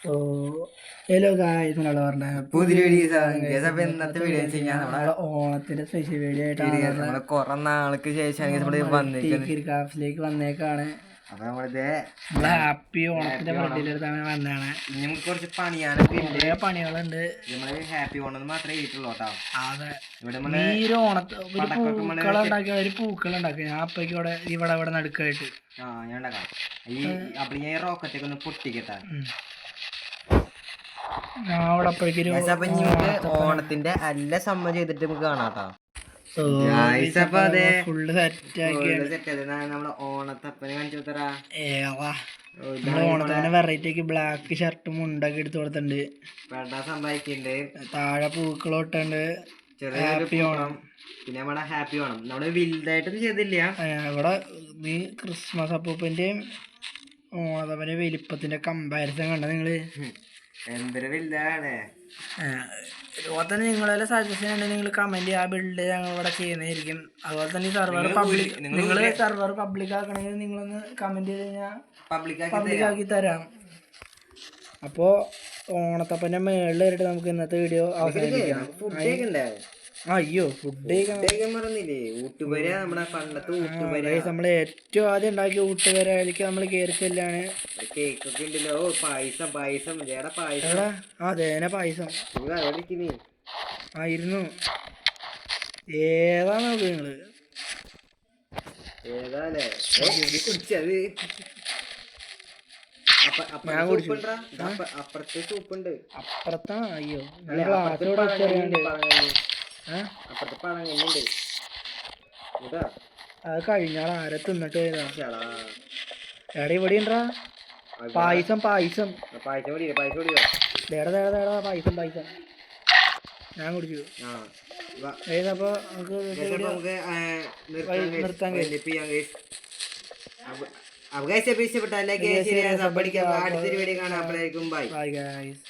ഓ hello guys, എന്നുള്ള പറഞ്ഞ പുതിയ ഇന്നത്തെ വീഡിയോ നമ്മളെ ഓണത്തിന്റെ സ്പെഷ്യൽ വീഡിയോ ആയിട്ടാണ് നമ്മള് കൊറേ നാൾക്ക് ശേഷം ക്രാഫ്റ്റിലേക്ക് വന്നേക്കാണ്. അപ്പൊ നമ്മളിത് ഹാപ്പി ഓണത്തിന്റെ ഫ്രണ്ടിലെടുത്താണ് വന്നതാണ്. നമുക്ക് കുറച്ച് പണിയാനൊക്കെ കുറേ പണികളുണ്ട്. നമ്മള് ഹാപ്പി ഓണം മാത്രമേ ചെയ്തിട്ടുള്ളൂ കേട്ടോ. അതെ, ഈ ഒരു പൂക്കളുണ്ടാക്കിയ ഒരു പൂക്കളുണ്ടാക്കി ഞാൻ അപ്പയ്ക്ക് ഇവിടെ ഇവിടെ നടുക്കായിട്ട് ഞാൻ ഉണ്ടാക്കാം. അപ്പൊ ഞാൻ റോക്കറ്റൊക്കെ ഒന്ന് പൊട്ടിക്കട്ടെ. ഓണത്തിന്റെ എല്ലാ സംഭവം ചെയ്തിട്ട് നമുക്ക് കാണാട്ടോ. ഫുള്ള് സെറ്റ് നമ്മളെ ഓണത്തപ്പനെ കാണിച്ചു തരാ. ഓണത്തിന് വെറൈറ്റി ആക്കി ബ്ലാക്ക് ഷർട്ടും മുണ്ടൊക്കെ എടുത്ത് കൊടുത്തിട്ടുണ്ട്. സമ്പാദിക്കുന്നുണ്ട്. താഴെ പൂക്കളോട്ടുണ്ട്. ഹാപ്പി ഓണം. പിന്നെ നമ്മുടെ ഹാപ്പി ഓണം നമ്മള് വലുതായിട്ടൊന്നും ചെയ്തില്ല. ഇവിടെ ഈ ക്രിസ്മസ് അപ്പൂപ്പന്റെയും ഓണത്തപ്പന്റെ വലിപ്പത്തിന്റെ കമ്പാരിസൺ കണ്ട നിങ്ങള്? എന്തൊരു വലുതാണ്. അതുപോലെ തന്നെ നിങ്ങളെ സജഷൻ ഉണ്ടെങ്കിൽ നിങ്ങൾ കമന്റ് ആ ബിൽഡ് ഞങ്ങൾ ഇവിടെ ചെയ്യുന്നതായിരിക്കും. അതുപോലെ തന്നെ ഈ സെർവർ പബ്ലിക് ആക്കണമെങ്കിൽ നിങ്ങളൊന്ന് കമന്റ് ചെയ്ത് കഴിഞ്ഞാൽ പബ്ലിക് ആക്കി തരാം. അപ്പോൾ ഓണത്തപ്പൻ്റെ മേളിൽ കയറിയിട്ട് നമുക്ക് ഇന്നത്തെ വീഡിയോ അവസാനിപ്പിക്കാം. അയ്യോ, ഫുഡ് നമ്മൾ ഏറ്റവും ആദ്യം ഉണ്ടാക്കിയ ഊട്ടുപുരയിലേക്ക് നമ്മൾ കയറി ചെല്ലാണ്. അതേനെ പായസം ആയിരുന്നു. ഏതാ നോക്ക് നിങ്ങള്? ഞാൻ കുടിച്ചു. അപ്പുറത്താ? അയ്യോ, ഗ്ലാസോടെ അത് കഴിഞ്ഞാൽ ആരെ തിന്നിട്ട് പോയതാ. എടാ ഇവിടെ ഉണ്ടാ പായസം പായസം ഞാൻ കുടിച്ചു. അപ്പൊ നമുക്ക് നിർത്താൻ ഇഷ്ടപ്പെട്ട ലൈക്ക് ചെയ്യാൻ. അടുത്തൊരു വീഡിയോ കാണാം. ബൈ. Bye guys.